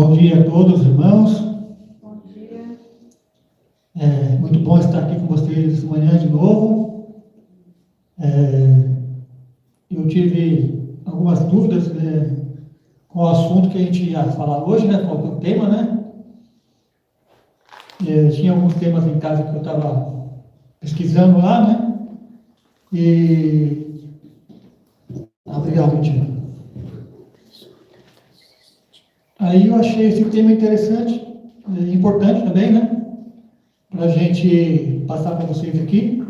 Bom dia a todos, irmãos. Bom dia. É muito bom estar aqui com vocês essa manhã de novo. Eu tive algumas dúvidas com o assunto que a gente ia falar hoje, né? Qual que é o tema, né? Tinha alguns temas em casa que eu estava pesquisando lá, né? E... obrigado, Tia. Aí eu achei esse tema interessante, importante também, né? Para a gente passar para vocês aqui.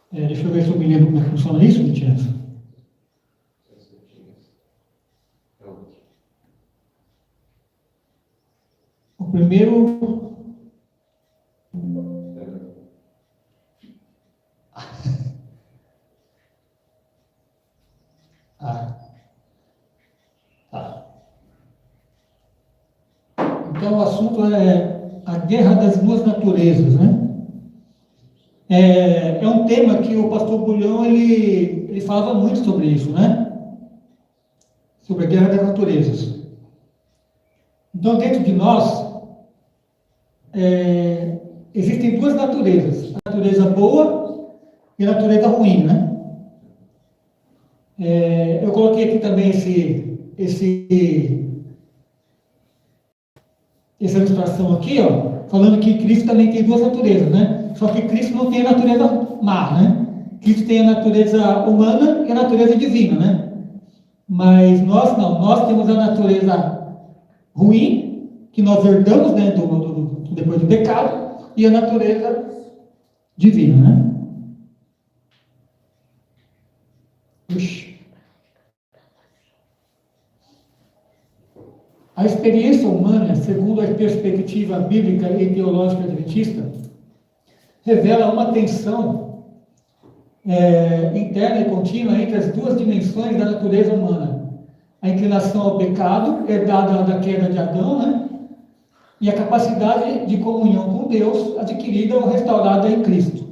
Deixa eu ver se eu me lembro como é que funciona isso, Mitias. O primeiro... Então, o assunto é a guerra das duas naturezas, né? É um tema que o pastor Bulhão, ele falava muito sobre isso, né? Sobre a guerra das naturezas. Então, dentro de nós, existem duas naturezas. A natureza boa e a natureza ruim, né? Eu coloquei aqui também essa ilustração aqui, ó, falando que Cristo também tem duas naturezas, né? Só que Cristo não tem a natureza má, né? Cristo tem a natureza humana e a natureza divina, né? Mas nós não, nós temos a natureza ruim, que nós herdamos, né, depois do pecado, e a natureza divina, né? A experiência humana, segundo a perspectiva bíblica e teológica adventista, revela uma tensão interna e contínua entre as duas dimensões da natureza humana. A inclinação ao pecado, herdada da queda de Adão, né? E a capacidade de comunhão com Deus, adquirida ou restaurada em Cristo.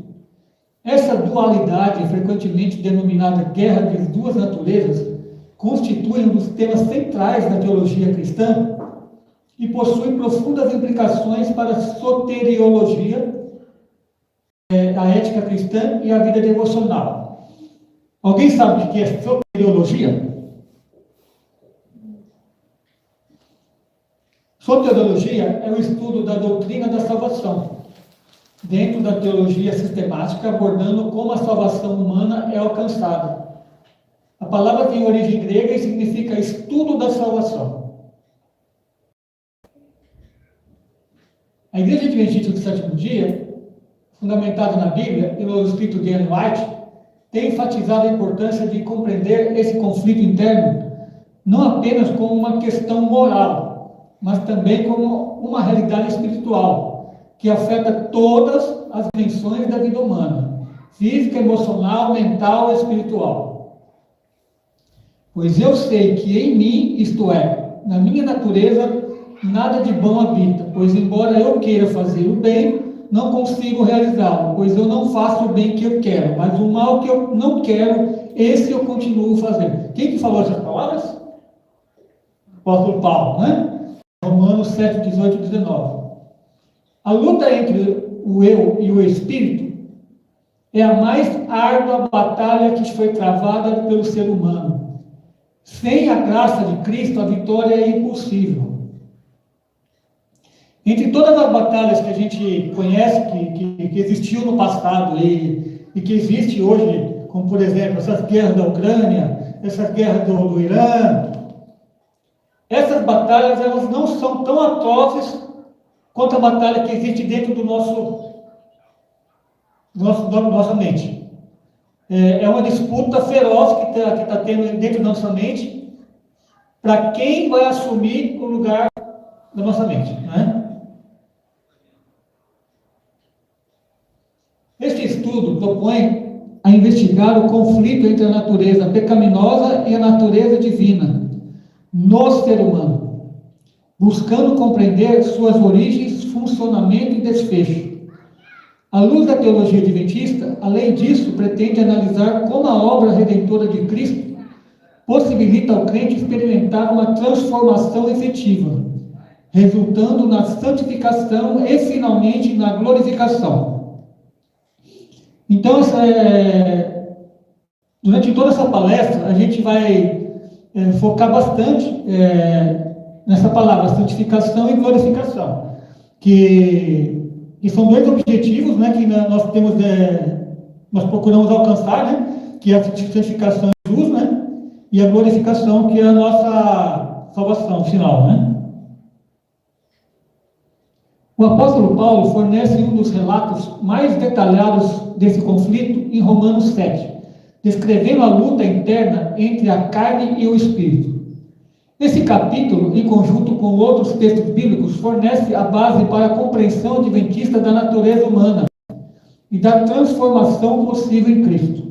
Essa dualidade, frequentemente denominada guerra das duas naturezas, constitui um dos temas centrais da teologia cristã e possui profundas implicações para a soteriologia, a ética cristã e a vida devocional. Alguém sabe o que é soteriologia? Soteriologia é o estudo da doutrina da salvação, dentro da teologia sistemática, abordando como a salvação humana é alcançada. A palavra tem origem grega e significa estudo da salvação. A Igreja Adventista do Sétimo Dia, fundamentada na Bíblia e no escrito de Ellen White, tem enfatizado a importância de compreender esse conflito interno não apenas como uma questão moral, mas também como uma realidade espiritual que afeta todas as dimensões da vida humana: física, emocional, mental e espiritual. Pois eu sei que em mim, isto é, na minha natureza, nada de bom habita, pois embora eu queira fazer o bem, não consigo realizá-lo, pois eu não faço o bem que eu quero, mas o mal que eu não quero, esse eu continuo fazendo. Quem que falou essas palavras? O apóstolo Paulo, né? Romanos 7, 18 e 19. A luta entre o eu e o espírito é a mais árdua batalha que foi travada pelo ser humano. Sem a graça de Cristo, a vitória é impossível. Entre todas as batalhas que a gente conhece, que existiu no passado e que existe hoje, como por exemplo, essas guerras da Ucrânia, essas guerras do Irã, essas batalhas elas não são tão atrozes quanto a batalha que existe dentro do nossa mente. É uma disputa feroz que está tendo dentro da nossa mente para quem vai assumir o lugar da nossa mente, né? Este estudo propõe a investigar o conflito entre a natureza pecaminosa e a natureza divina no ser humano, buscando compreender suas origens, funcionamento e desfecho. À luz da teologia adventista, além disso, pretende analisar como a obra redentora de Cristo possibilita ao crente experimentar uma transformação efetiva, resultando na santificação e, finalmente, na glorificação. Então, durante toda essa palestra, a gente vai focar bastante nessa palavra, santificação e glorificação, que são dois objetivos, né, que nós procuramos alcançar, né, que é a santificação de Jesus, né, e a glorificação, que é a nossa salvação final, né. O apóstolo Paulo fornece um dos relatos mais detalhados desse conflito em Romanos 7, descrevendo a luta interna entre a carne e o espírito. Esse capítulo, em conjunto com outros textos bíblicos, fornece a base para a compreensão adventista da natureza humana e da transformação possível em Cristo.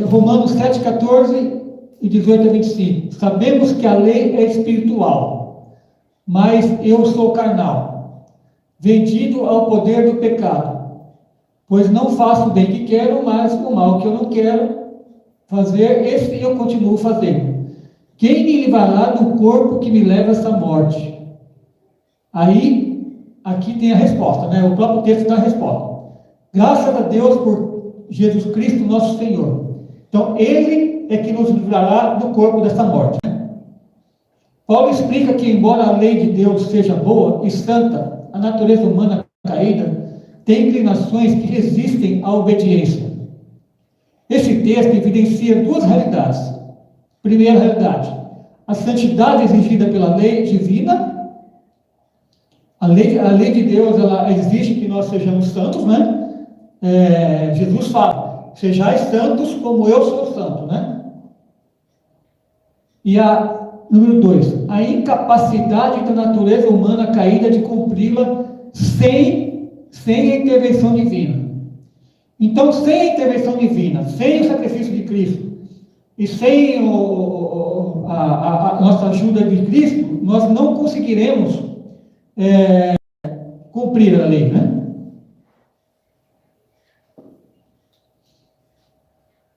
Romanos 7, 14 e 18 a 25. Sabemos que a lei é espiritual, mas eu sou carnal, vendido ao poder do pecado, pois não faço o bem que quero, mas o mal que eu não quero fazer, esse eu continuo fazendo. Quem me livrará do corpo que me leva a essa morte? Aqui tem a resposta, né? O próprio texto dá a resposta. Graças a Deus por Jesus Cristo, nosso Senhor. Então, Ele é que nos livrará do corpo dessa morte. Paulo explica que, embora a lei de Deus seja boa e santa, a natureza humana caída tem inclinações que resistem à obediência. Esse texto evidencia duas realidades. Primeira realidade, a santidade exigida pela lei divina. A lei de Deus, ela exige que nós sejamos santos, né? Jesus fala, sejais santos como eu sou santo, né? E número 2, a incapacidade da natureza humana caída de cumpri-la sem a intervenção divina. Então, sem a intervenção divina, sem o sacrifício de Cristo e sem a nossa ajuda de Cristo, nós não conseguiremos cumprir a lei, né?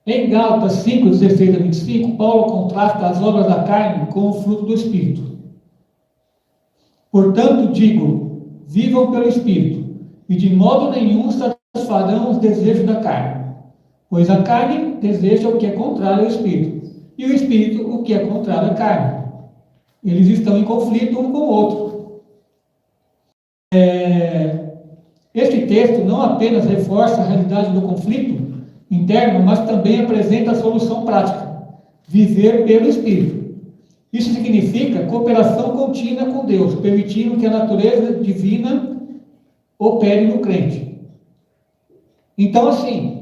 Em Gálatas 5, 16 a 25, Paulo contrasta as obras da carne com o fruto do Espírito. Portanto, digo, vivam pelo Espírito, e de modo nenhum satisfarão os desejos da carne, pois a carne deseja o que é contrário ao Espírito, e o Espírito o que é contrário à carne. Eles estão em conflito um com o outro. Este texto não apenas reforça a realidade do conflito interno, mas também apresenta a solução prática: viver pelo Espírito. Isso significa cooperação contínua com Deus, permitindo que a natureza divina opere no crente. Então, assim,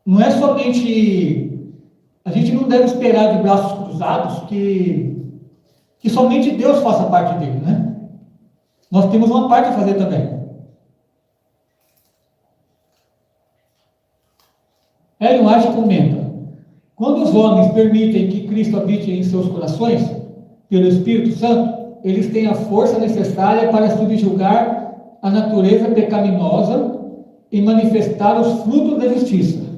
não é somente... A gente não deve esperar de braços cruzados que somente Deus faça parte dele, né? Nós temos uma parte a fazer também. Ellen White comenta: quando os homens permitem que Cristo habite em seus corações, pelo Espírito Santo, eles têm a força necessária para subjugar a natureza pecaminosa e manifestar os frutos da justiça.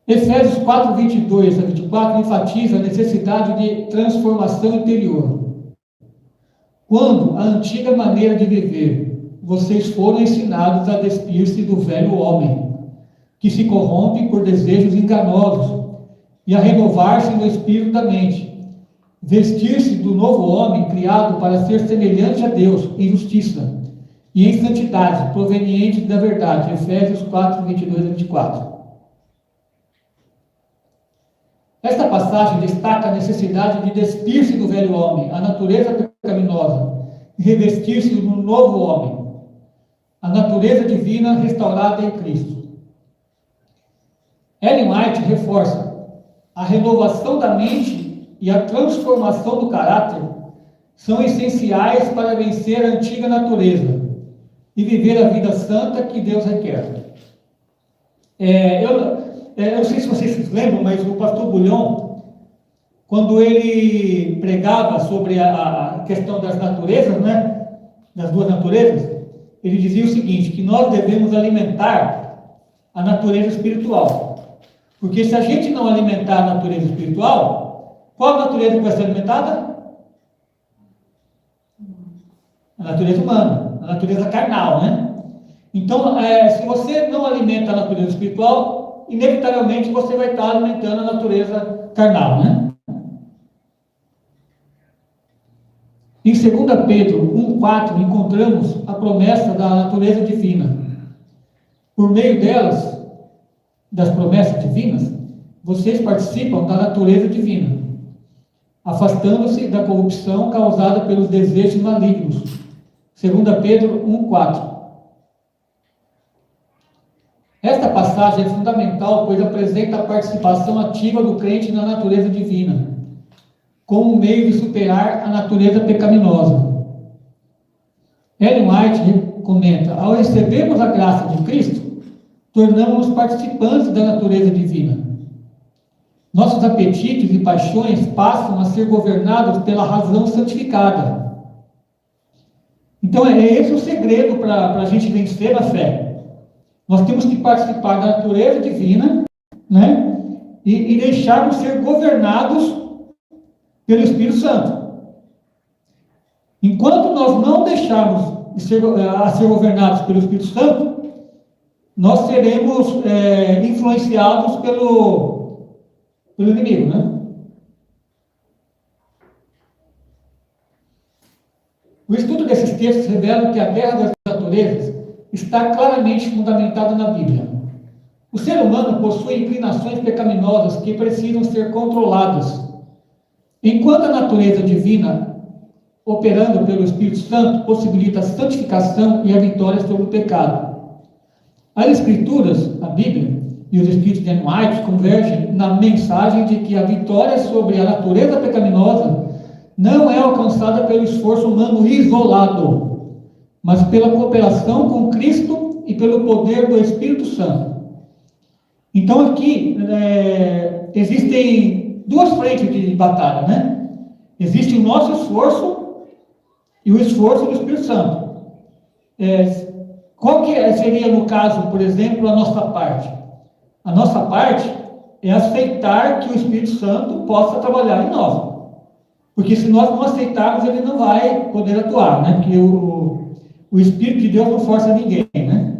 Efésios 4, 22 a 24 enfatiza a necessidade de transformação interior. Quando a antiga maneira de viver, vocês foram ensinados a despir-se do velho homem, que se corrompe por desejos enganosos, e a renovar-se no espírito da mente, vestir-se do novo homem criado para ser semelhante a Deus em justiça e em santidade, proveniente da verdade. Efésios 4, 22 a 24. Esta passagem destaca a necessidade de despir-se do velho homem, a natureza pecaminosa, e revestir-se do novo homem, a natureza divina restaurada em Cristo. Ellen White reforça: a renovação da mente e a transformação do caráter são essenciais para vencer a antiga natureza e viver a vida santa que Deus requer. Eu não sei se vocês se lembram, mas o pastor Bulhon, quando ele pregava sobre a questão das naturezas, né, das duas naturezas, ele dizia o seguinte, que nós devemos alimentar a natureza espiritual. Porque se a gente não alimentar a natureza espiritual, qual a natureza que vai ser alimentada? A natureza humana, a natureza carnal, né? Então, se você não alimenta a natureza espiritual, inevitavelmente você vai estar alimentando a natureza carnal, né? Em 2 Pedro 1,4, encontramos a promessa da natureza divina. Por meio delas, das promessas divinas, vocês participam da natureza divina, afastando-se da corrupção causada pelos desejos malignos. 2 Pedro 1,4. Esta passagem é fundamental, pois apresenta a participação ativa do crente na natureza divina, como meio de superar a natureza pecaminosa. Ellen White comenta, ao recebermos a graça de Cristo, tornamos-nos participantes da natureza divina. Nossos apetites e paixões passam a ser governados pela razão santificada. Então é esse o segredo para a gente vencer a fé. Nós temos que participar da natureza divina, né? E deixarmos ser governados pelo Espírito Santo. Enquanto nós não deixarmos de ser governados pelo Espírito Santo, nós seremos influenciados pelo inimigo, né? O estudo desses textos revela que a guerra das naturezas está claramente fundamentada na Bíblia. O ser humano possui inclinações pecaminosas que precisam ser controladas. Enquanto a natureza divina, operando pelo Espírito Santo, possibilita a santificação e a vitória sobre o pecado. As Escrituras, a Bíblia e os escritos de Ellen White convergem na mensagem de que a vitória sobre a natureza pecaminosa não é alcançada pelo esforço humano isolado, mas pela cooperação com Cristo e pelo poder do Espírito Santo. Então aqui existem duas frentes de batalha, né? Existe o nosso esforço e o esforço do Espírito Santo. Qual que seria, no caso, por exemplo, a nossa parte? A nossa parte é aceitar que o Espírito Santo possa trabalhar em nós. Porque se nós não aceitarmos, ele não vai poder atuar, né? Porque o Espírito de Deus não força ninguém, né?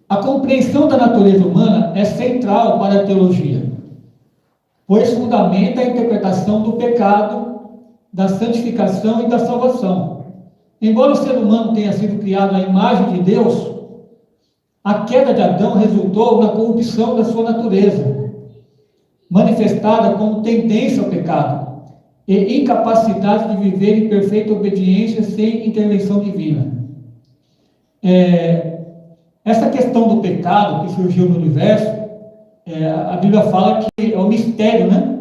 A compreensão da natureza humana é central para a teologia, pois fundamenta a interpretação do pecado, da santificação e da salvação. Embora o ser humano tenha sido criado à imagem de Deus, a queda de Adão resultou na corrupção da sua natureza, manifestada como tendência ao pecado e incapacidade de viver em perfeita obediência sem intervenção divina. Essa questão do pecado que surgiu no universo, a Bíblia fala que é um mistério, né?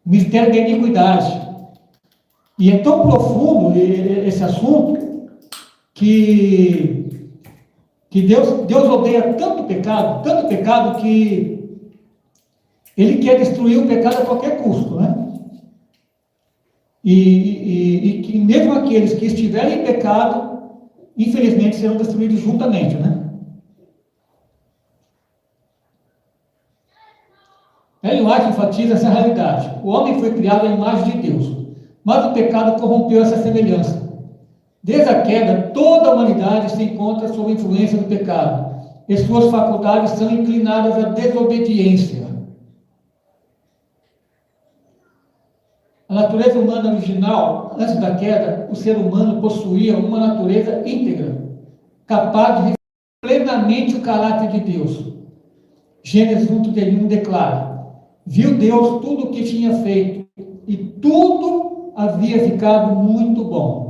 O mistério da iniquidade. E é tão profundo esse assunto que Deus odeia tanto pecado que Ele quer destruir o pecado a qualquer custo, né? E que mesmo aqueles que estiverem em pecado, infelizmente serão destruídos juntamente, né? Ellen White enfatiza essa realidade. O homem foi criado à imagem de Deus, mas o pecado corrompeu essa semelhança. Desde a queda, toda a humanidade se encontra sob a influência do pecado, e suas faculdades são inclinadas à desobediência. A natureza humana original, antes da queda, o ser humano possuía uma natureza íntegra, capaz de viver plenamente o caráter de Deus. Gênesis 1:31 declara: viu Deus tudo o que tinha feito, e tudo havia ficado muito bom.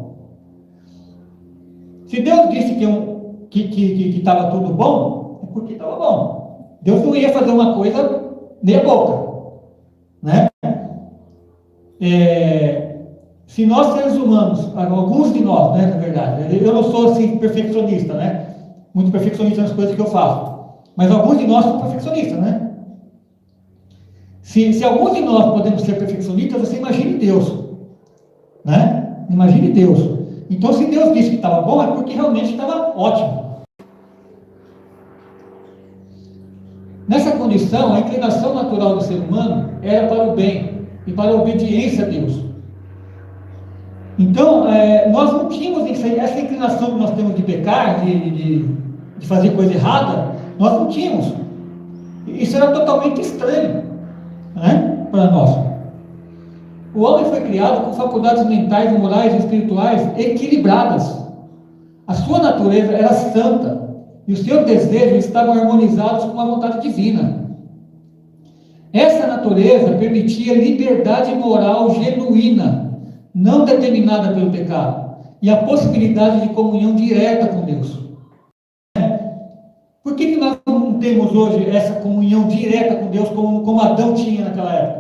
Se Deus disse que estava tudo bom, é porque estava bom. Deus não ia fazer uma coisa meia boca, né? Se nós seres humanos, alguns de nós, né, na verdade, eu não sou assim perfeccionista, né? Muito perfeccionista nas coisas que eu faço, mas alguns de nós são perfeccionistas, né? Se alguns de nós podemos ser perfeccionistas, você imagine Deus, né? Imagine Deus. Então, se Deus disse que estava bom, é porque realmente estava ótimo. Nessa condição, a inclinação natural do ser humano era para o bem e para a obediência a Deus. Então, nós não tínhamos essa inclinação que nós temos de pecar, de fazer coisa errada, nós não tínhamos. Isso era totalmente estranho, né, para nós. O homem foi criado com faculdades mentais, morais e espirituais equilibradas. A sua natureza era santa e os seus desejos estavam harmonizados com a vontade divina. Essa natureza permitia liberdade moral genuína, não determinada pelo pecado, e a possibilidade de comunhão direta com Deus. Por que nós não temos hoje essa comunhão direta com Deus como Adão tinha naquela época?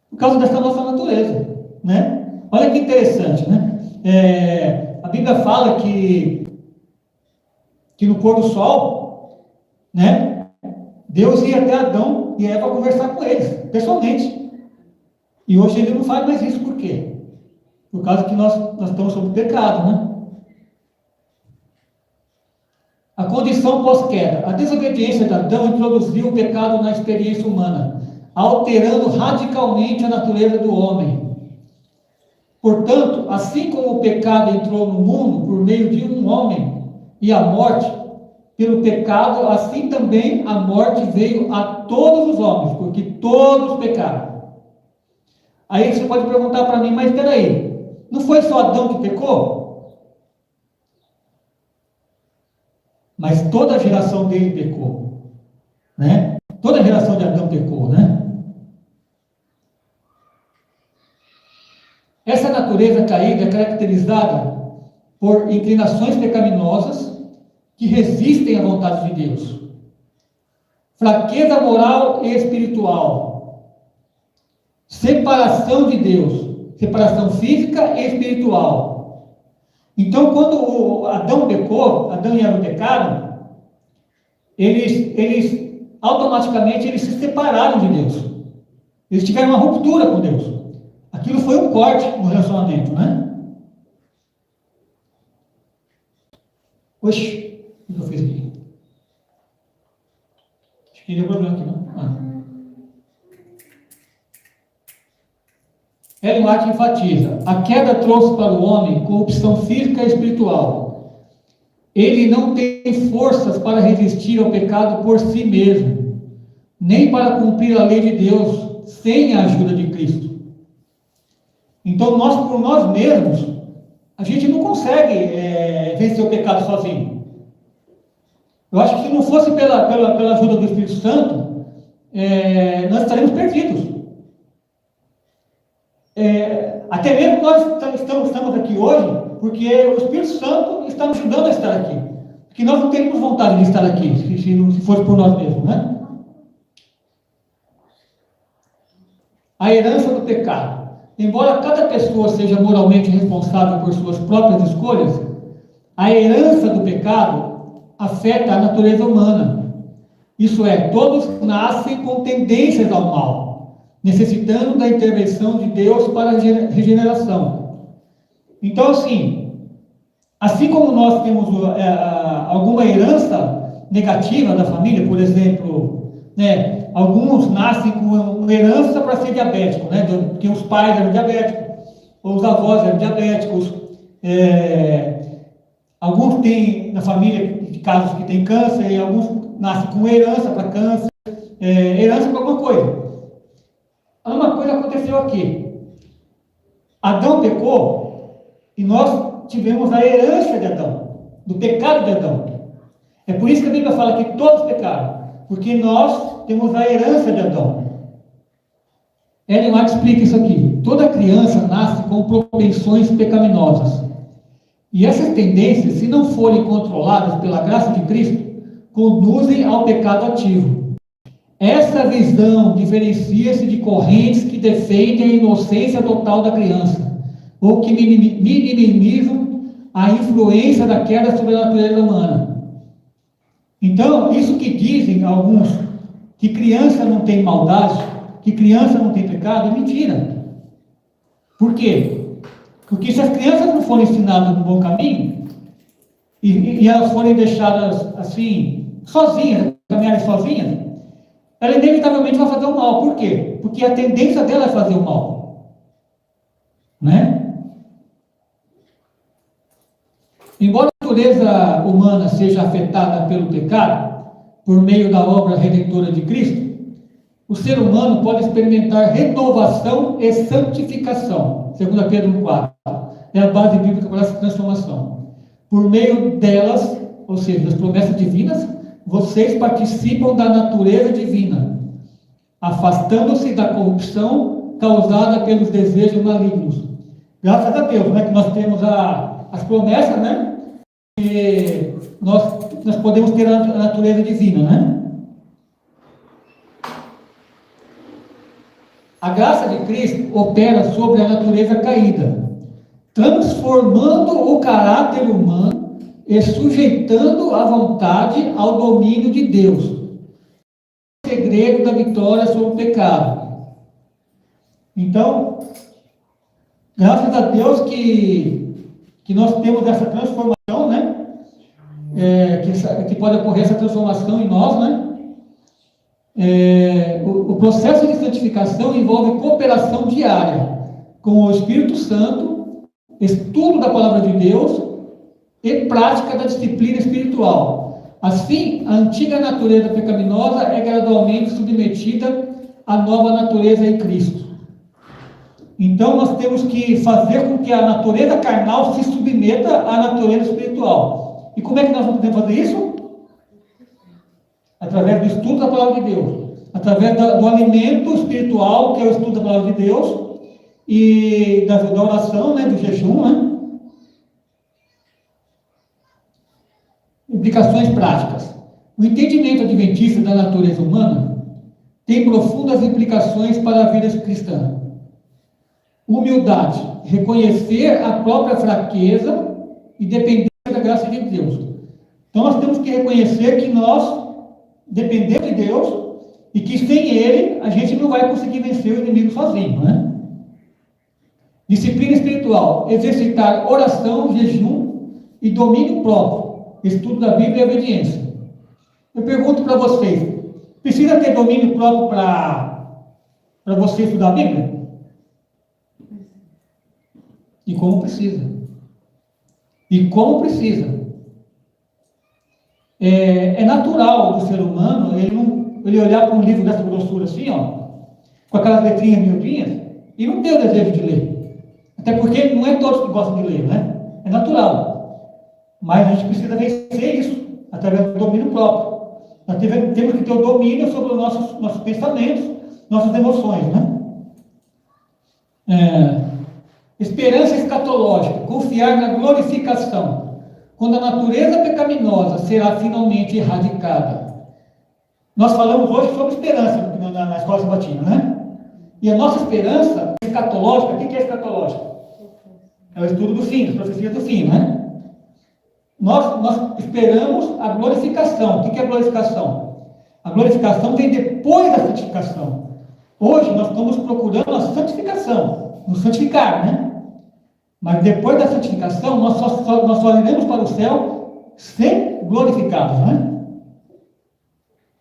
Por causa dessa nossa natureza, né? Olha que interessante, né? A Bíblia fala que no pôr do sol, né, Deus ia até Adão e Eva conversar com eles, pessoalmente. E hoje ele não faz mais isso, por quê? Por causa que nós estamos sob pecado, né? A condição pós-queda. A desobediência de Adão introduziu o pecado na experiência humana, alterando radicalmente a natureza do homem. Portanto, assim como o pecado entrou no mundo por meio de um homem e a morte pelo pecado, assim também a morte veio a todos os homens, porque todos pecaram. Aí você pode perguntar para mim, mas espera aí, não foi só Adão que pecou? Mas toda a geração dele pecou, né? Toda a geração de Adão pecou, né? Essa natureza caída é caracterizada por inclinações pecaminosas que resistem à vontade de Deus, fraqueza moral e espiritual, separação de Deus, separação física e espiritual. Então, quando Adão pecou, Adão e Eva pecaram, eles automaticamente se separaram de Deus. Eles tiveram uma ruptura com Deus. Aquilo foi um corte no relacionamento, né? Oxe, o que eu fiz aqui? Acho que deu problema aqui, não? Ellen White enfatiza: a queda trouxe para o homem corrupção física e espiritual. Ele não tem forças para resistir ao pecado por si mesmo, nem para cumprir a lei de Deus sem a ajuda de Cristo. Então, nós, por nós mesmos, a gente não consegue vencer o pecado sozinho. Eu acho que se não fosse pela ajuda do Espírito Santo, nós estaremos perdidos. Até mesmo nós estamos aqui hoje, porque o Espírito Santo está nos ajudando a estar aqui. Porque nós não teríamos vontade de estar aqui, se fosse por nós mesmos, né? A herança do pecado. Embora cada pessoa seja moralmente responsável por suas próprias escolhas, a herança do pecado afeta a natureza humana. Isso é, todos nascem com tendências ao mal, necessitando da intervenção de Deus para a regeneração. Então, assim como nós temos alguma herança negativa da família, por exemplo, né, alguns nascem com uma herança para ser diabético, né? Porque os pais eram diabéticos, ou os avós eram diabéticos. Alguns têm na família casos que têm câncer, e alguns nascem com herança para câncer, herança para alguma coisa. Uma coisa aconteceu aqui. Adão pecou e nós tivemos a herança de Adão, do pecado de Adão. É por isso que a Bíblia fala que todos pecaram, porque nós temos a herança de Adão. Ellen White explica isso aqui. Toda criança nasce com propensões pecaminosas. E essas tendências, se não forem controladas pela graça de Cristo, conduzem ao pecado ativo. Essa visão diferencia-se de correntes que defendem a inocência total da criança, ou que minimizam a influência da queda sobre a natureza humana. Então, isso que dizem alguns, que criança não tem maldade, que criança não tem pecado, é mentira. Por quê? Porque se as crianças não forem ensinadas no bom caminho, e elas forem deixadas assim, sozinhas, caminharem sozinhas, ela inevitavelmente vai fazer o mal. Por quê? Porque a tendência dela é fazer o mal. Né? Embora a natureza humana seja afetada pelo pecado, por meio da obra redentora de Cristo, o ser humano pode experimentar renovação e santificação, segundo Pedro 4. É a base bíblica para essa transformação. Por meio delas, ou seja, das promessas divinas, vocês participam da natureza divina, afastando-se da corrupção causada pelos desejos malignos. Graças a Deus, né, que nós temos as promessas, né? E nós podemos ter a natureza divina, né? A graça de Cristo opera sobre a natureza caída, transformando o caráter humano e sujeitando a vontade ao domínio de Deus. O segredo da vitória sobre o pecado. Então, graças a Deus que nós temos essa transformação, né? Que pode ocorrer essa transformação em nós, né? O processo de santificação envolve cooperação diária com o Espírito Santo, estudo da palavra de Deus e prática da disciplina espiritual. Assim, a antiga natureza pecaminosa é gradualmente submetida à nova natureza em Cristo. Então, nós temos que fazer com que a natureza carnal se submeta à natureza espiritual. E como é que nós vamos poder fazer isso? Através do estudo da palavra de Deus. Através do alimento espiritual, que é o estudo da palavra de Deus, e da oração, né, do jejum, né? Implicações práticas. O entendimento adventista da natureza humana tem profundas implicações para a vida cristã. Humildade, reconhecer a própria fraqueza e dependência da graça de Deus. Então nós temos que reconhecer que nós dependemos de Deus e que sem Ele a gente não vai conseguir vencer o inimigo sozinho, né? Disciplina espiritual, exercitar oração, jejum e domínio próprio, estudo da Bíblia e obediência. Eu pergunto para vocês, precisa ter domínio próprio para você estudar a Bíblia? E como precisa. E como precisa. É natural do ser humano ele olhar para um livro dessa grossura assim, ó, com aquelas letrinhas miudinhas, e não ter o desejo de ler. Até porque não é todos que gostam de ler, né? É natural. Mas a gente precisa vencer isso através do domínio próprio. Nós temos que ter o domínio sobre os nossos pensamentos, nossas emoções, né? Esperança escatológica, confiar na glorificação, quando a natureza pecaminosa será finalmente erradicada. Nós falamos hoje sobre esperança na escola sabatina, né? E a nossa esperança escatológica, o que é escatológica? É o estudo do fim, das profecias do fim, né? Nós esperamos a glorificação. O que é a glorificação? A glorificação vem depois da santificação. Hoje nós estamos procurando a santificação, nos santificar, né? Mas depois da santificação, nós só iremos para o céu ser glorificados, né?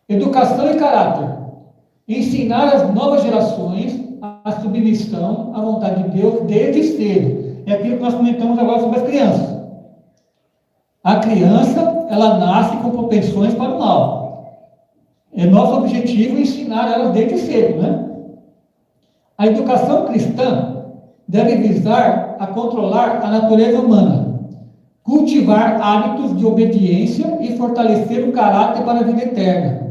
Educação e caráter. Ensinar as novas gerações a submissão à vontade de Deus desde cedo. É aquilo que nós comentamos agora sobre as crianças. A criança, ela nasce com propensões para o mal. É nosso objetivo ensinar elas desde cedo, né? A educação cristã deve visar a controlar a natureza humana, cultivar hábitos de obediência e fortalecer o caráter para a vida eterna.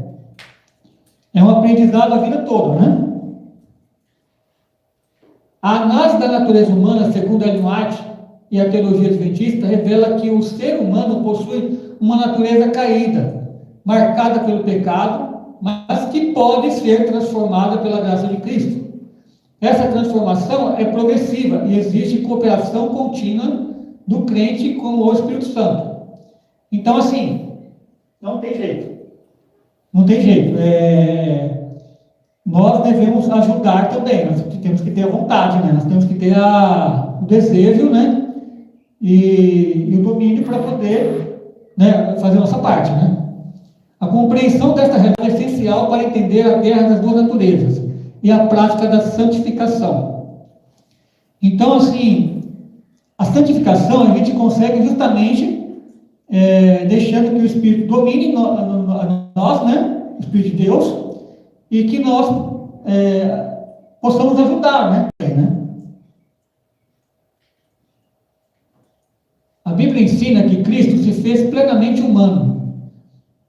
É um aprendizado a vida toda, né? A análise da natureza humana, segundo Ellen White e a teologia adventista, revela que o ser humano possui uma natureza caída, marcada pelo pecado, mas que pode ser transformada pela graça de Cristo. Essa transformação é progressiva e exige cooperação contínua do crente com o Espírito Santo. Então, assim, não tem jeito. Não tem jeito. nós devemos ajudar também. Nós temos que ter a vontade, né? Nós temos que ter o desejo, né? E o domínio para poder, né, fazer a nossa parte, né? A compreensão desta realidade é essencial para entender a guerra das duas naturezas e a prática da santificação. Então, assim, a santificação a gente consegue justamente deixando que o Espírito domine nós, né? O Espírito de Deus, e que nós possamos ajudar, né? A Bíblia ensina que Cristo se fez plenamente humano,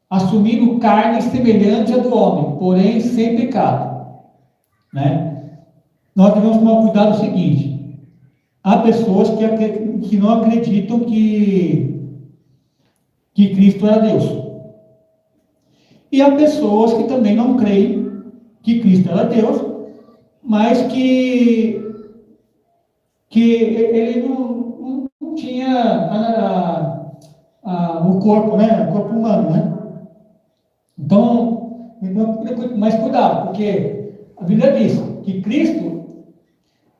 assumindo carne semelhante à do homem, porém sem pecado, né? Nós devemos tomar cuidado o seguinte: há pessoas que não acreditam que Cristo era Deus, e há pessoas que também não creem que Cristo era Deus, mas que ele não tinha o corpo, né? O corpo humano, né? Então, mais cuidado, porque a Bíblia diz que Cristo,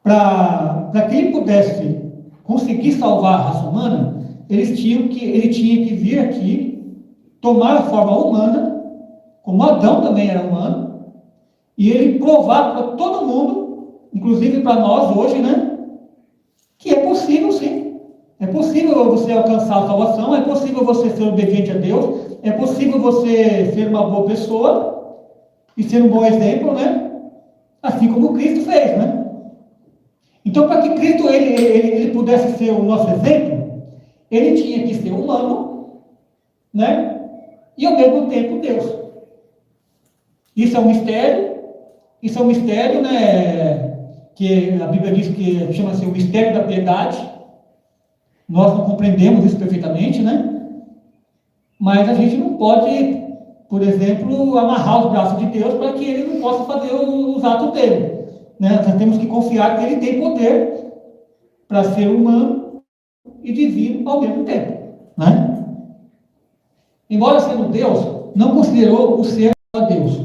para que ele pudesse conseguir salvar a raça humana, ele tinha que vir aqui, tomar a forma humana, como Adão também era humano, e ele provar para todo mundo, inclusive para nós hoje, né, que é possível sim. É possível você alcançar a salvação, é possível você ser obediente a Deus, é possível você ser uma boa pessoa e ser um bom exemplo, né? Assim como Cristo fez, né? Então, para que Cristo ele pudesse ser o nosso exemplo, ele tinha que ser humano, né? E ao mesmo tempo Deus. Isso é um mistério, né? Que a Bíblia diz que chama-se o mistério da piedade. Nós não compreendemos isso perfeitamente, né? Mas a gente não pode, por exemplo, amarrar os braços de Deus para que ele não possa fazer os atos dele, né? Nós temos que confiar que ele tem poder para ser humano e divino ao mesmo tempo, né? Embora sendo Deus, não considerou o ser a Deus.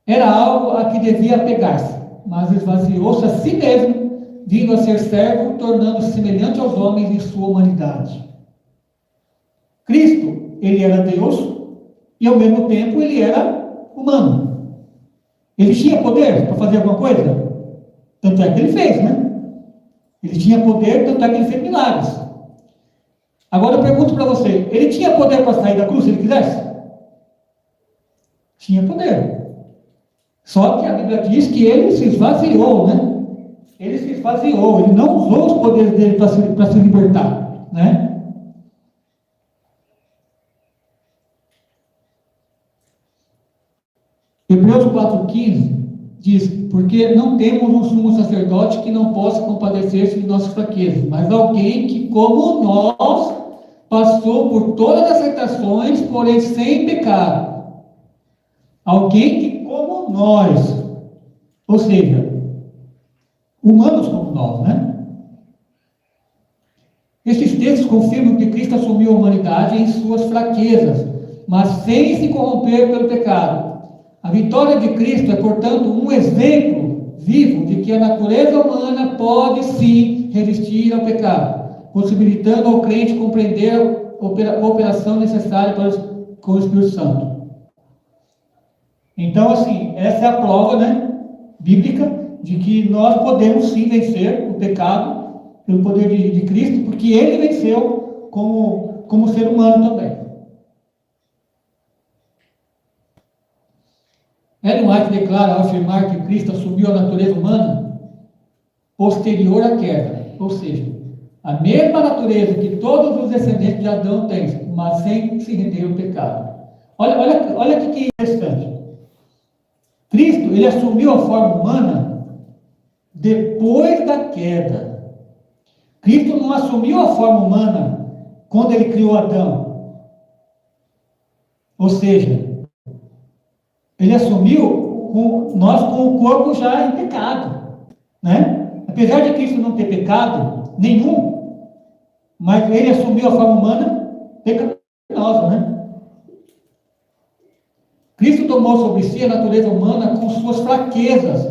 Era algo a que devia apegar-se, mas esvaziou-se a si mesmo, vindo a ser servo, tornando-se semelhante aos homens em sua humanidade. Cristo, ele era Deus e ao mesmo tempo ele era humano. Ele tinha poder para fazer alguma coisa? Tanto é que ele fez, né? Ele tinha poder, tanto é que ele fez milagres. Agora eu pergunto para você, ele tinha poder para sair da cruz se ele quisesse? Tinha poder. Só que a Bíblia diz que ele se esvaziou, né? Ele se esvaziou, ele não usou os poderes dele para se libertar, né? Hebreus 4,15 diz: porque não temos um sumo sacerdote que não possa compadecer-se de nossas fraquezas, mas alguém que, como nós, passou por todas as tentações, porém sem pecado. Alguém que, como nós, ou seja, humanos como nós, né? Esses textos confirmam que Cristo assumiu a humanidade em suas fraquezas, mas sem se corromper pelo pecado. A vitória de Cristo é, portanto, um exemplo vivo de que a natureza humana pode sim resistir ao pecado, possibilitando ao crente compreender a operação necessária com o Espírito Santo. Então, assim, essa é a prova, né, bíblica, de que nós podemos sim vencer o pecado pelo poder de Cristo, porque ele venceu como ser humano também. Ellen White declara, ao afirmar que Cristo assumiu a natureza humana posterior à queda, ou seja, a mesma natureza que todos os descendentes de Adão têm, mas sem se render ao pecado. Olha que interessante. Cristo, ele assumiu a forma humana depois da queda. Cristo não assumiu a forma humana quando ele criou Adão. Ou seja, ele assumiu nós com o corpo já em pecado, né? Apesar de Cristo não ter pecado nenhum, mas ele assumiu a forma humana pecaminosa, né? Cristo tomou sobre si a natureza humana com suas fraquezas,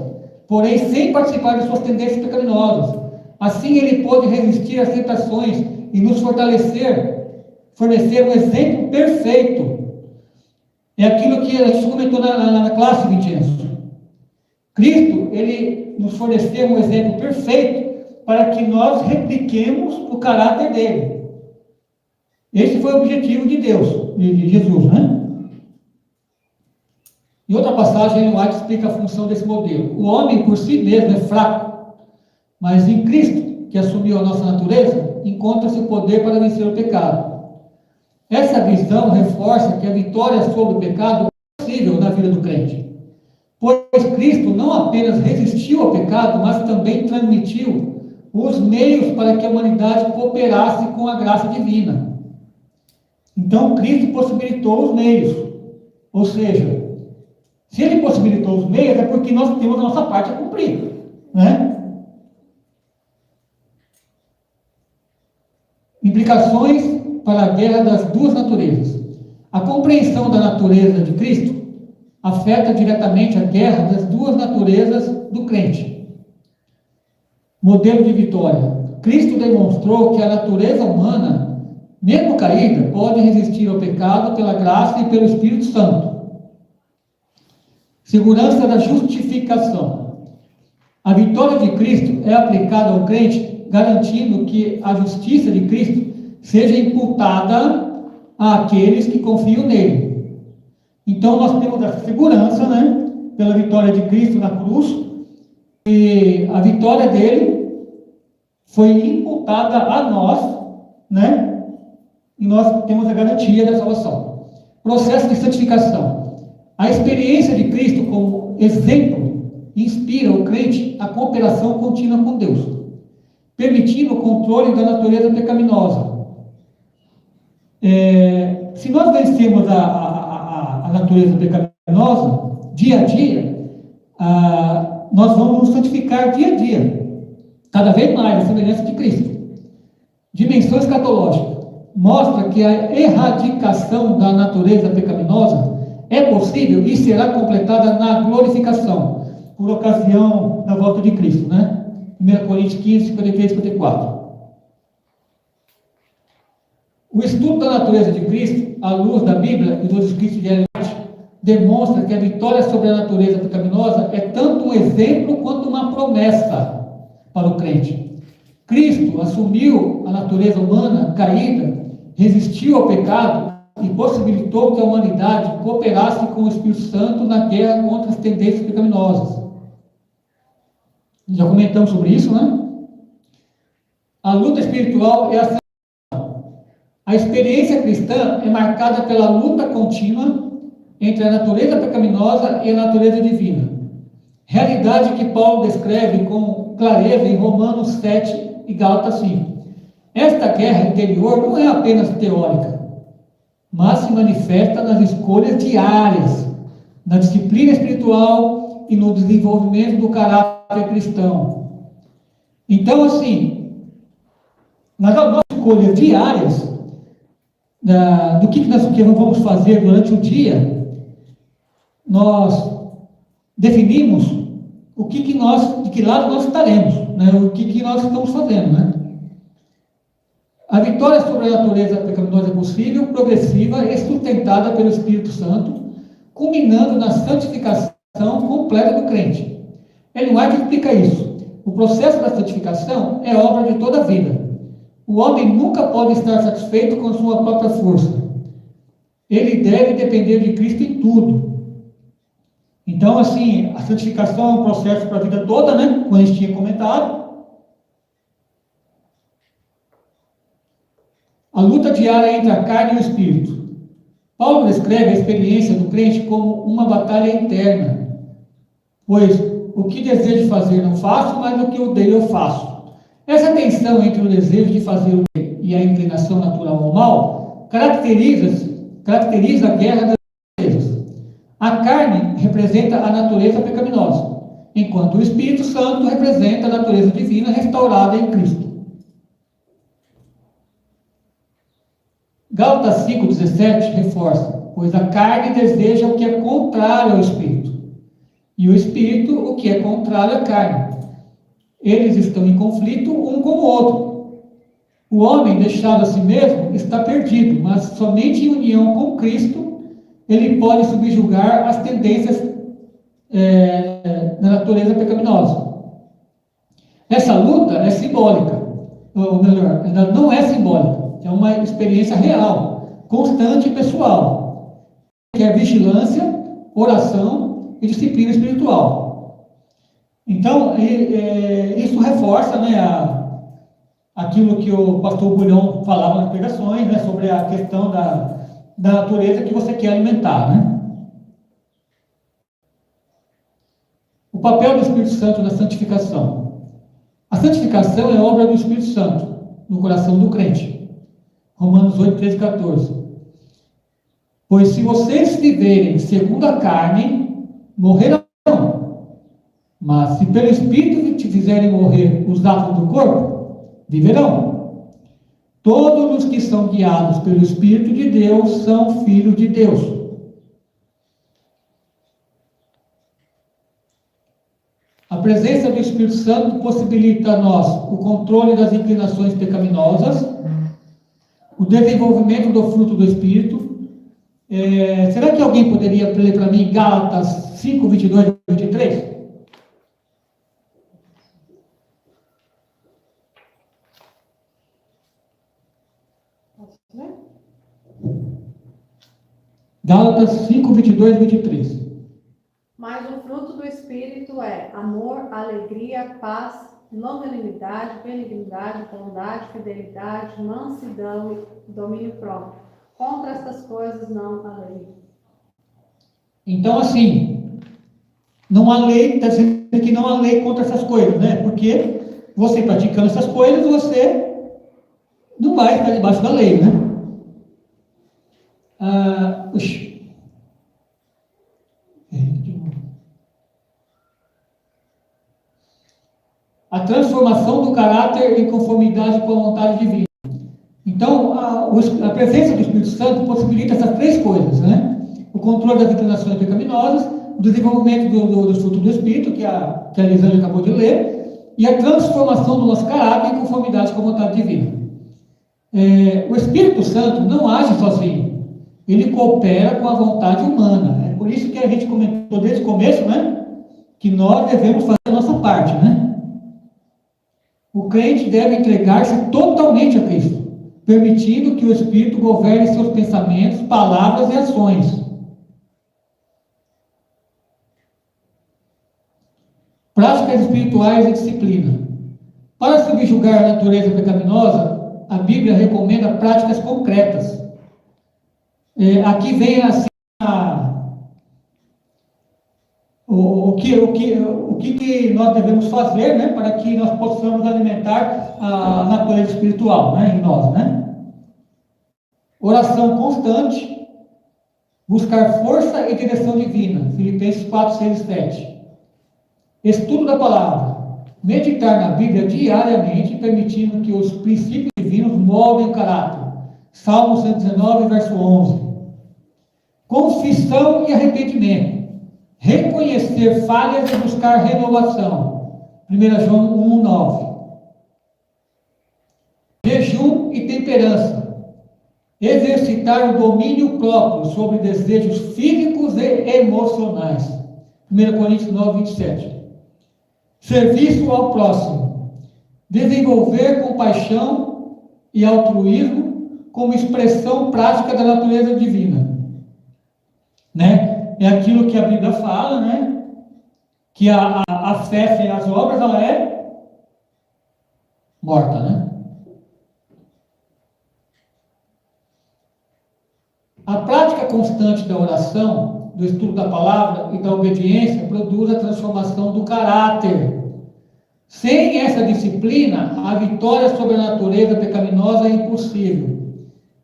porém sem participar de suas tendências pecaminosas. Assim ele pôde resistir às tentações e nos fornecer um exemplo perfeito. É aquilo que a gente comentou na classe, Vincenzo. Cristo, ele nos forneceu um exemplo perfeito para que nós repliquemos o caráter dele. Esse foi o objetivo de Deus, de Jesus, né? Em outra passagem, Ellen White explica a função desse modelo. O homem por si mesmo é fraco, mas em Cristo, que assumiu a nossa natureza, encontra-se o poder para vencer o pecado. Essa visão reforça que a vitória sobre o pecado é possível na vida do crente. Pois Cristo não apenas resistiu ao pecado, mas também transmitiu os meios para que a humanidade cooperasse com a graça divina. Então, Cristo possibilitou os meios. Ou seja, se ele possibilitou os meios, é porque nós temos a nossa parte a cumprir, né? Implicações para a guerra das duas naturezas. A compreensão da natureza de Cristo afeta diretamente a guerra das duas naturezas do crente. Modelo de vitória. Cristo demonstrou que a natureza humana, mesmo caída, pode resistir ao pecado pela graça e pelo Espírito Santo. Segurança da justificação. A vitória de Cristo é aplicada ao crente, garantindo que a justiça de Cristo seja imputada àqueles que confiam nele. Então nós temos essa segurança, né, pela vitória de Cristo na cruz, e a vitória dele foi imputada a nós, né, e nós temos a garantia da salvação. Processo de santificação. A experiência de Cristo como exemplo inspira o crente a cooperação contínua com Deus, permitindo o controle da natureza pecaminosa. Se nós vencemos a natureza pecaminosa, dia a dia, nós vamos nos santificar dia a dia, cada vez mais, a semelhança de Cristo. Dimensão escatológica. Mostra que a erradicação da natureza pecaminosa é possível e será completada na glorificação, por ocasião da volta de Cristo, né? 1 Coríntios 15, 53 e 54. O estudo da natureza de Cristo, à luz da Bíblia e dos escritos de Ellen White, demonstra que a vitória sobre a natureza pecaminosa é tanto um exemplo quanto uma promessa para o crente. Cristo assumiu a natureza humana caída, resistiu ao pecado e possibilitou que a humanidade cooperasse com o Espírito Santo na guerra contra as tendências pecaminosas. Já comentamos sobre isso, né? A luta espiritual é a experiência cristã é marcada pela luta contínua entre a natureza pecaminosa e a natureza divina. Realidade que Paulo descreve com clareza em Romanos 7 e Gálatas 5. Esta guerra interior não é apenas teórica, mas se manifesta nas escolhas diárias, na disciplina espiritual e no desenvolvimento do caráter cristão. Então, assim, nas nossas escolhas diárias, do que nós vamos fazer durante o dia, nós definimos de que lado nós estaremos, né? O que nós estamos fazendo, né? A vitória sobre a natureza pecaminosa é possível, progressiva e sustentada pelo Espírito Santo, culminando na santificação completa do crente. Ellen White explica isso. O processo da santificação é obra de toda a vida. O homem nunca pode estar satisfeito com sua própria força. Ele deve depender de Cristo em tudo. Então, assim, a santificação é um processo para a vida toda, né? Como a gente tinha comentado. A luta diária entre a carne e o espírito. Paulo descreve a experiência do crente como uma batalha interna, pois o que desejo fazer não faço, mas o que odeio eu faço. Essa tensão entre o desejo de fazer o bem e a inclinação natural ao mal caracteriza a guerra das naturezas. A carne representa a natureza pecaminosa, enquanto o Espírito Santo representa a natureza divina restaurada em Cristo. Gálatas 5,17 reforça: pois a carne deseja o que é contrário ao Espírito, e o Espírito o que é contrário à carne. Eles estão em conflito um com o outro. O homem deixado a si mesmo está perdido, mas somente em união com Cristo ele pode subjugar as tendências da natureza pecaminosa. Essa luta é simbólica, ou melhor, ela não é simbólica, é uma experiência real, constante e pessoal, que é vigilância, oração e disciplina espiritual. Então, isso reforça, né, aquilo que o pastor Bulhão falava nas pregações, né, sobre a questão da natureza que você quer alimentar, né? O papel do Espírito Santo na santificação. A santificação é obra do Espírito Santo no coração do crente. Romanos 8, 13 e 14. Pois se vocês viverem segundo a carne, morrerão. Mas se pelo Espírito te fizerem morrer os atos do corpo, viverão. Todos os que são guiados pelo Espírito de Deus são filhos de Deus. A presença do Espírito Santo possibilita a nós o controle das inclinações pecaminosas, o desenvolvimento do fruto do Espírito. Será que alguém poderia ler para mim Gálatas 5, 22 e 23? Gálatas 5, 22 e 23. Mas o fruto do Espírito é amor, alegria, paz, longanimidade, benignidade, bondade, fidelidade, mansidão e domínio próprio. Contra estas coisas não há lei. Então, assim, não há lei, está dizendo que não há lei contra essas coisas, né? Porque você praticando essas coisas, você não vai ficar debaixo da lei, né? A transformação do caráter em conformidade com a vontade divina. Então, a presença do Espírito Santo possibilita essas três coisas, né? O controle das inclinações pecaminosas, o desenvolvimento do fruto do Espírito, que a Elisângela acabou de ler, e a transformação do nosso caráter em conformidade com a vontade divina. O Espírito Santo não age sozinho, ele coopera com a vontade humana. É por isso que a gente comentou desde o começo, né? Que nós devemos fazer a nossa parte, né? O crente deve entregar-se totalmente a Cristo, permitindo que o Espírito governe seus pensamentos, palavras e ações. Práticas espirituais e disciplina. Para subjugar a natureza pecaminosa, a Bíblia recomenda práticas concretas. Aqui vem assim o que nós devemos fazer, né, para que nós possamos alimentar a natureza espiritual, né, em nós, né? Oração constante, buscar força e direção divina, Filipenses 4, 6 e 7. Estudo da palavra, meditar na Bíblia diariamente, permitindo que os princípios divinos moldem o caráter, Salmo 119, verso 11. Confissão e arrependimento. Reconhecer falhas e buscar renovação. 1 João 1, 9. Jejum e temperança. Exercitar o domínio próprio sobre desejos físicos e emocionais. 1 Coríntios 9, 27. Serviço ao próximo. Desenvolver compaixão e altruísmo como expressão prática da natureza divina. Né? É aquilo que a Bíblia fala, né? Que a fé sem as obras, ela é morta, né? A prática constante da oração, do estudo da palavra e da obediência produz a transformação do caráter. Sem essa disciplina, a vitória sobre a natureza pecaminosa é impossível.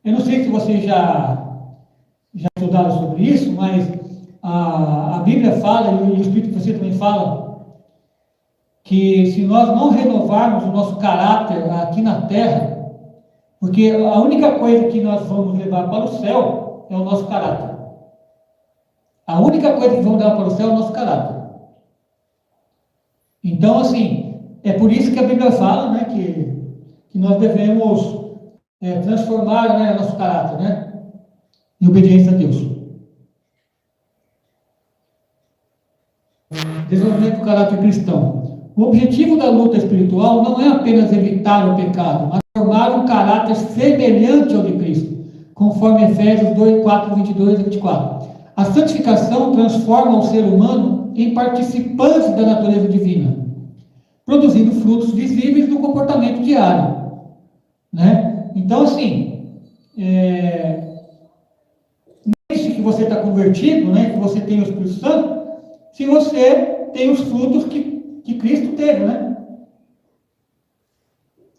Eu não sei se vocês já estudaram sobre isso, mas a Bíblia fala, e o Espírito de você também fala, que se nós não renovarmos o nosso caráter aqui na terra, Porque a única coisa que nós vamos levar para o céu é o nosso caráter. A única coisa que vamos levar para o céu é o nosso caráter. Então, assim, é por isso que a Bíblia fala, né, que nós devemos transformar, né, nosso caráter, né, em obediência a Deus. Desenvolvimento do caráter cristão. O objetivo da luta espiritual não é apenas evitar o pecado, mas formar um caráter semelhante ao de Cristo, conforme Efésios 2, 4, 22 e 24. A santificação transforma o ser humano em participante da natureza divina, produzindo frutos visíveis do comportamento diário, né? Então, assim, desde que você está convertido, né, que você tem o Espírito Santo, se você tem os frutos que Cristo teve, né?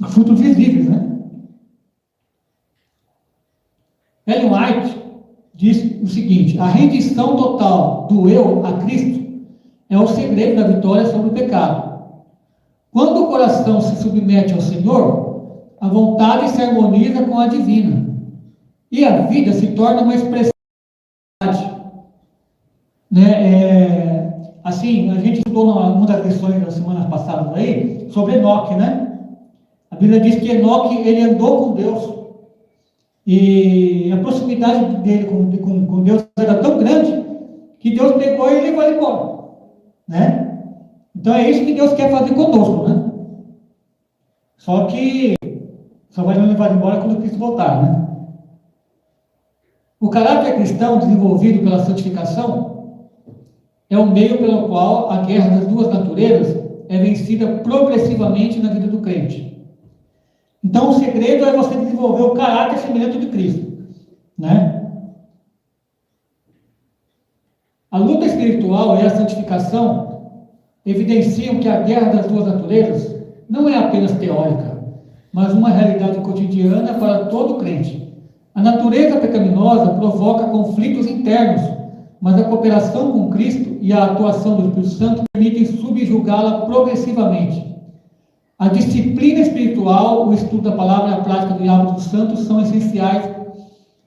Os frutos visíveis, né? Ellen White diz o seguinte: a rendição total do eu a Cristo é o segredo da vitória sobre o pecado. Quando o coração se submete ao Senhor, a vontade se harmoniza com a divina e a vida se torna uma expressão, né? Assim, a gente estudou numa das lições das semanas passadas aí sobre Enoque, né? A Bíblia diz que Enoque, ele andou com Deus e a proximidade dele com Deus era tão grande que Deus pegou e levou ele embora, né? Então é isso que Deus quer fazer conosco, né? Só que só vai nos levar embora quando Cristo voltar, né? O caráter cristão desenvolvido pela santificação é o meio pelo qual a guerra das duas naturezas é vencida progressivamente na vida do crente. Então o segredo é você desenvolver o caráter semelhante de Cristo, né? A luta espiritual e a santificação evidenciam que a guerra das duas naturezas não é apenas teórica, mas uma realidade cotidiana para todo crente. A natureza pecaminosa provoca conflitos internos, mas a cooperação com Cristo e a atuação do Espírito Santo permitem subjugá-la progressivamente. A disciplina espiritual, o estudo da palavra e a prática do hábitos santos são essenciais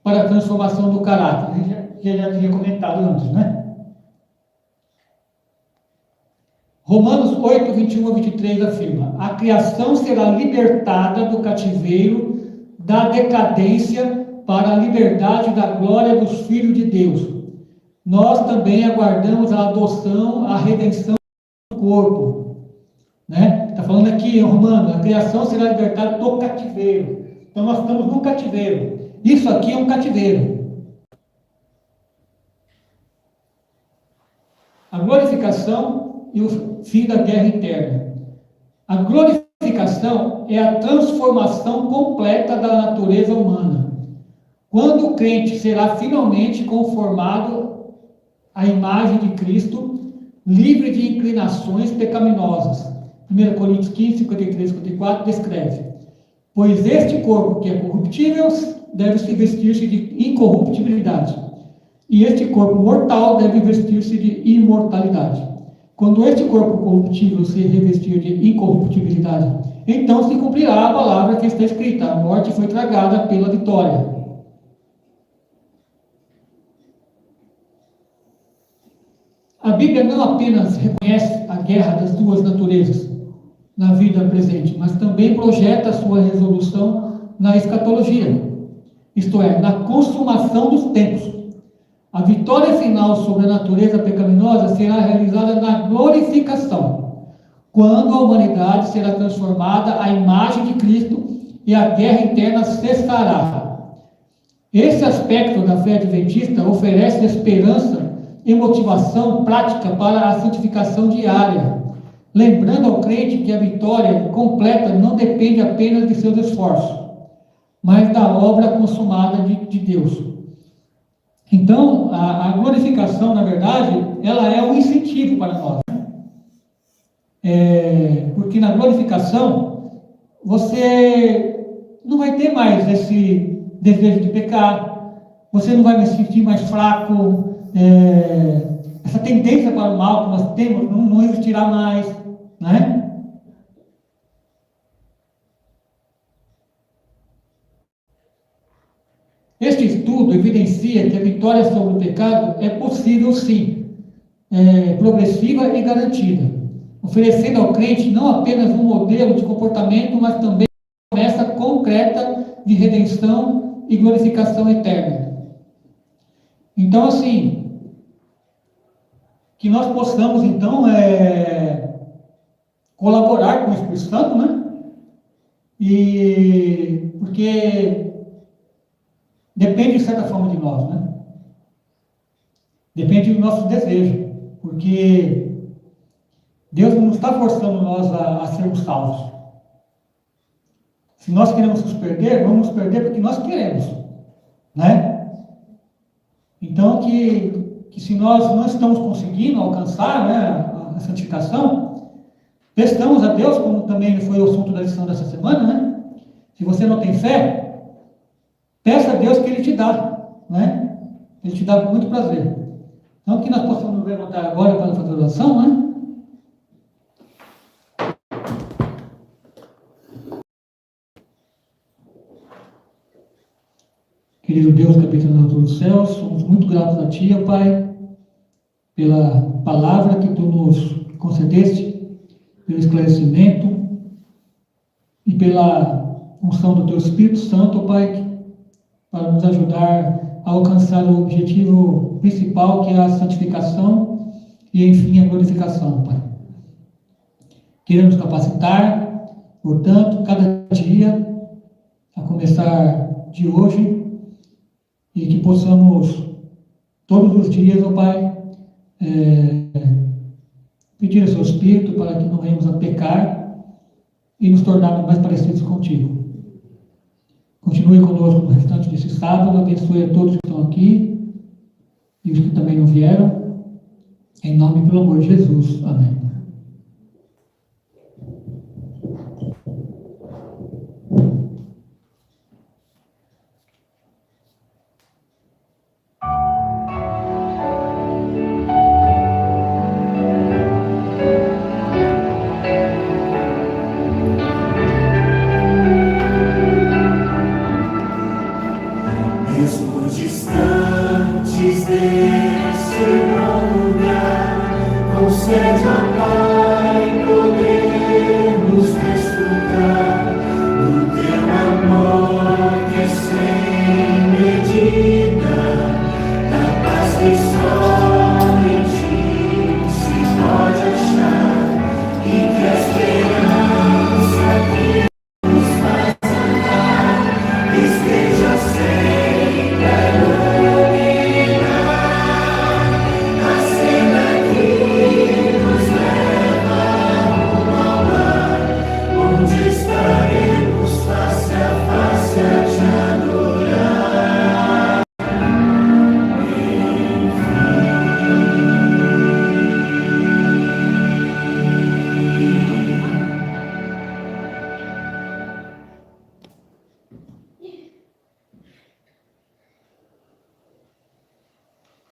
para a transformação do caráter. A gente já tinha comentado antes, né? Romanos 8, 21 a 23 afirma: a criação será libertada do cativeiro da decadência para a liberdade da glória dos filhos de Deus. Nós também aguardamos a adoção, a redenção do corpo, né? Está falando aqui em Romanos, a criação será libertada do cativeiro. Então nós estamos no cativeiro. Isso aqui é um cativeiro. A glorificação e o fim da guerra interna. A glorificação é a transformação completa da natureza humana, quando o crente será finalmente conformado à imagem de Cristo, livre de inclinações pecaminosas. 1 Coríntios 15, 53, 54 descreve: pois este corpo que é corruptível deve se vestir-se de incorruptibilidade, e este corpo mortal deve vestir-se de imortalidade. Quando este corpo corruptível se revestir de incorruptibilidade, então se cumprirá a palavra que está escrita: a morte foi tragada pela vitória. A Bíblia não apenas reconhece a guerra das duas naturezas na vida presente, mas também projeta a sua resolução na escatologia, isto é, na consumação dos tempos. A vitória final sobre a natureza pecaminosa será realizada na glorificação, quando a humanidade será transformada à imagem de Cristo e a guerra interna cessará. Esse aspecto da fé adventista oferece esperança e motivação prática para a santificação diária, lembrando ao crente que a vitória completa não depende apenas de seus esforços, mas da obra consumada de Deus. Então, a glorificação, na verdade, ela é um incentivo para nós. Porque na glorificação, você não vai ter mais esse desejo de pecar, você não vai se sentir mais fraco, essa tendência para o mal que nós temos não existirá mais, né? Este estudo evidencia que a vitória sobre o pecado é possível, sim, progressiva e garantida, oferecendo ao crente não apenas um modelo de comportamento, mas também uma promessa concreta de redenção e glorificação eterna. Então, assim, que nós possamos, então, colaborar com o Espírito Santo, né? Porque depende, de certa forma, de nós, né? Depende do nosso desejo, porque Deus não está forçando nós a sermos salvos. Se nós queremos nos perder, vamos nos perder porque nós queremos, né? Então, que se nós não estamos conseguindo alcançar, né, a santificação, peçamos a Deus, como também foi o assunto da lição dessa semana, né? Se você não tem fé, peça a Deus que Ele te dá, né? Ele te dá com muito prazer. Então, que nós possamos nos levantar agora para fazer oração, né? Querido Deus, que habita na altura dos céus, somos muito gratos a Ti, ó Pai, pela palavra que Tu nos concedeste, pelo esclarecimento e pela unção do Teu Espírito Santo, ó Pai, para nos ajudar a alcançar o objetivo principal, que é a santificação e, enfim, a glorificação, Pai. Queremos capacitar, portanto, cada dia, a começar de hoje, e que possamos, todos os dias, ó Pai, pedir ao Seu Espírito para que não venhamos a pecar e nos tornarmos mais parecidos contigo. Continue conosco no restante desse sábado, abençoe a todos que estão aqui e os que também não vieram, em nome e pelo amor de Jesus. Amém. Mesmo distantes desse bom lugar, concede a